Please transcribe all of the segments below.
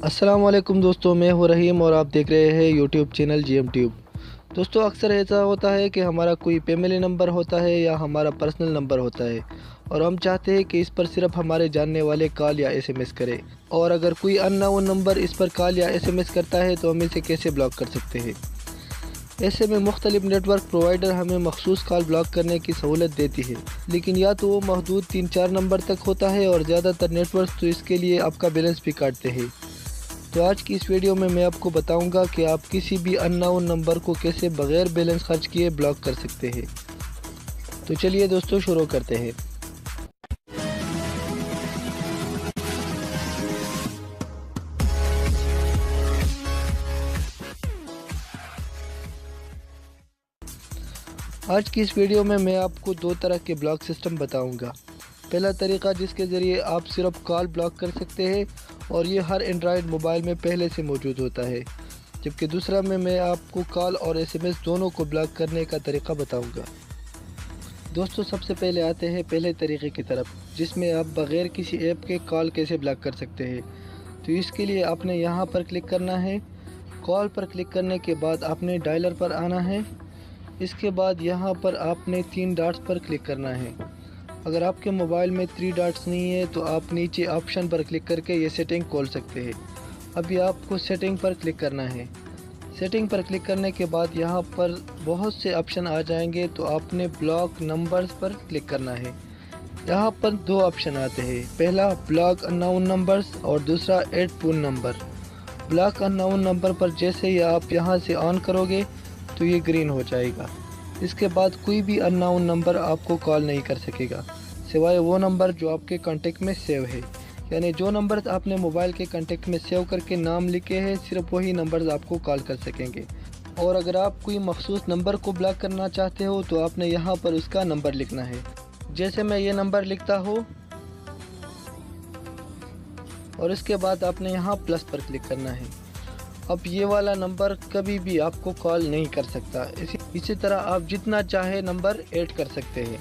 अस्सलाम वालेकुम दोस्तों, मैं हूँ रहीम और आप देख रहे हैं यूट्यूब चैनल जीएम ट्यूब। दोस्तों, अक्सर ऐसा होता है कि हमारा कोई फैमिली नंबर होता है या हमारा पर्सनल नंबर होता है और हम चाहते हैं कि इस पर सिर्फ हमारे जानने वाले कॉल या एसएमएस करें। और अगर कोई अननोन नंबर इस पर कॉल या एसएमएस करता है तो हम इसे कैसे ब्लॉक कर सकते हैं। ऐसे में मुख्तलिफ नेटवर्क प्रोवाइडर हमें मखसूस कॉल ब्लॉक करने की सहूलत देती है, लेकिन या तो वो महदूद 3-4 नंबर तक होता है और ज़्यादातर नेटवर्क तो इसके लिए आपका बैलेंस भी काटते हैं। तो आज की इस वीडियो में मैं आपको बताऊंगा कि आप किसी भी अननोन नंबर को कैसे बगैर बैलेंस खर्च किए ब्लॉक कर सकते हैं। तो चलिए दोस्तों, शुरू करते हैं। आज की इस वीडियो में मैं आपको दो तरह के ब्लॉक सिस्टम बताऊंगा। पहला तरीका जिसके ज़रिए आप सिर्फ कॉल ब्लॉक कर सकते हैं और ये हर एंड्रॉयड मोबाइल में पहले से मौजूद होता है, जबकि दूसरा में मैं आपको कॉल और एसएमएस दोनों को ब्लॉक करने का तरीका बताऊंगा। दोस्तों, सबसे पहले आते हैं पहले तरीके की तरफ, जिसमें आप बग़ैर किसी ऐप के कॉल कैसे ब्लॉक कर सकते हैं। तो इसके लिए आपने यहाँ पर क्लिक करना है। कॉल पर क्लिक करने के बाद आपने डायलर पर आना है। इसके बाद यहाँ पर आपने 3 डॉट्स पर क्लिक करना है। अगर आपके मोबाइल में 3 डॉट्स नहीं है तो आप नीचे ऑप्शन पर क्लिक करके ये सेटिंग खोल सकते हैं। अभी आपको सेटिंग पर क्लिक करना है। सेटिंग पर क्लिक करने के बाद यहाँ पर बहुत से ऑप्शन आ जाएंगे, तो आपने ब्लॉक नंबर्स पर क्लिक करना है। यहाँ पर 2 ऑप्शन आते हैं, पहला ब्लॉक अननोन नंबर्स और दूसरा add phone number. Block unknown number पर जैसे ही आप यहाँ से ऑन करोगे तो ये ग्रीन हो जाएगा। इसके बाद कोई भी अननोन नंबर आपको कॉल नहीं कर सकेगा, सिवाय वो नंबर जो आपके कॉन्टेक्ट में सेव है। यानी जो नंबर आपने मोबाइल के कॉन्टेक्ट में सेव करके नाम लिखे हैं, सिर्फ वही नंबर्स आपको कॉल कर सकेंगे। और अगर आप कोई मखसूस नंबर को ब्लॉक करना चाहते हो तो आपने यहाँ पर उसका नंबर लिखना है। जैसे मैं ये नंबर लिखता हूँ और इसके बाद आपने यहाँ प्लस पर क्लिक करना है। अब ये वाला नंबर कभी भी आपको कॉल नहीं कर सकता। इसी तरह आप जितना चाहे नंबर ऐड कर सकते हैं।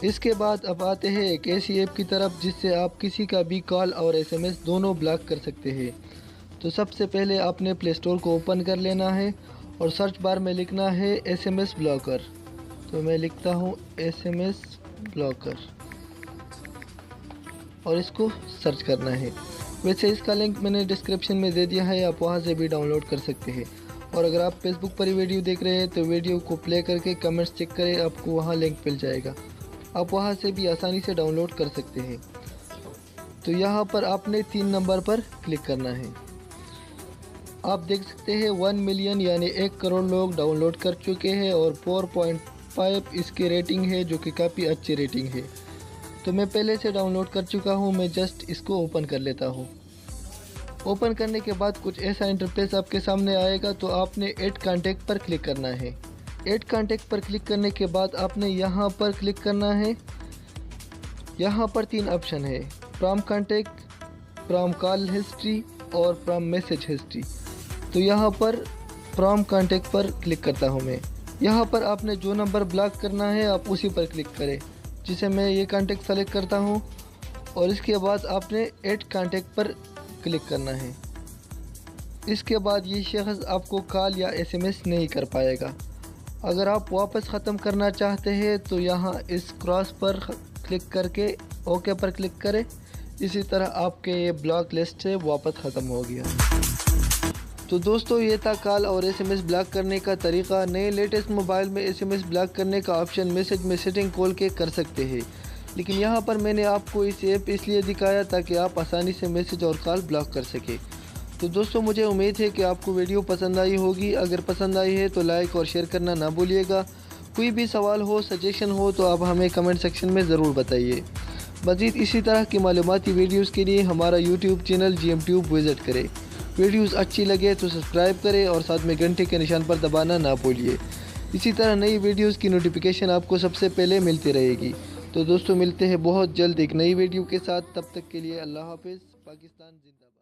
इसके बाद अब आते हैं एक ऐसी ऐप की तरफ जिससे आप किसी का भी कॉल और एसएमएस दोनों ब्लॉक कर सकते हैं। तो सबसे पहले आपने प्ले स्टोर को ओपन कर लेना है और सर्च बार में लिखना है एसएमएस ब्लॉकर। तो मैं लिखता हूँ एसएमएस ब्लॉकर और इसको सर्च करना है। वैसे इसका लिंक मैंने डिस्क्रिप्शन में दे दिया है, आप वहां से भी डाउनलोड कर सकते हैं। और अगर आप फेसबुक पर ही वीडियो देख रहे हैं तो वीडियो को प्ले करके कमेंट्स चेक करें, आपको वहां लिंक मिल जाएगा। आप वहां से भी आसानी से डाउनलोड कर सकते हैं। तो यहाँ पर आपने 3 नंबर पर क्लिक करना है। आप देख सकते हैं 1 मिलियन यानी 1 करोड़ लोग डाउनलोड कर चुके हैं और 4.5 इसकी रेटिंग है, जो कि काफ़ी अच्छी रेटिंग है। तो मैं पहले से डाउनलोड कर चुका हूँ, मैं जस्ट इसको ओपन कर लेता हूँ। ओपन करने के बाद कुछ ऐसा इंटरफेस आपके सामने आएगा। तो आपने ऐड कॉन्टैक्ट पर क्लिक करना है। ऐड कॉन्टैक्ट पर क्लिक करने के बाद आपने यहाँ पर क्लिक करना है। यहाँ पर 3 ऑप्शन है, from contact, from call history और फ्रॉम मैसेज हिस्ट्री। तो यहाँ पर फ्रॉम कॉन्टैक्ट पर क्लिक करता हूँ मैं। यहाँ पर आपने जो नंबर ब्लॉक करना है आप उसी पर क्लिक करें, जिसे मैं ये कॉन्टैक्ट सेलेक्ट करता हूँ। और इसके बाद आपने ऐड कॉन्टैक्ट पर क्लिक करना है। इसके बाद ये शख्स आपको कॉल या एसएमएस नहीं कर पाएगा। अगर आप वापस ख़त्म करना चाहते हैं तो यहाँ इस क्रॉस पर क्लिक करके ओके पर क्लिक करें। इसी तरह आपके ये ब्लॉक लिस्ट से वापस ख़त्म हो गया। तो दोस्तों, ये था कॉल और एसएमएस ब्लॉक करने का तरीका। नए लेटेस्ट मोबाइल में एसएमएस ब्लॉक करने का ऑप्शन मैसेज में सेटिंग खोल के कर सकते हैं, लेकिन यहाँ पर मैंने आपको इस ऐप इसलिए दिखाया ताकि आप आसानी से मैसेज और कॉल ब्लॉक कर सके। तो दोस्तों, मुझे उम्मीद है कि आपको वीडियो पसंद आई होगी। अगर पसंद आई है तो लाइक और शेयर करना ना भूलिएगा। कोई भी सवाल हो, सजेशन हो तो आप हमें कमेंट सेक्शन में ज़रूर बताइए। मज़ीद इसी तरह की मालूमाती वीडियोज़ के लिए हमारा YouTube channel GM tube visit करें। वीडियोज़ अच्छी लगे तो सब्सक्राइब करें और साथ में घंटे के निशान पर दबाना ना भूलिए। इसी तरह नई वीडियोज़ की नोटिफिकेशन आपको सबसे पहले मिलती रहेगी। तो दोस्तों, मिलते हैं बहुत जल्द एक नई वीडियो के साथ। तब तक के लिए अल्लाह हाफिज़। पाकिस्तान जिंदाबाद।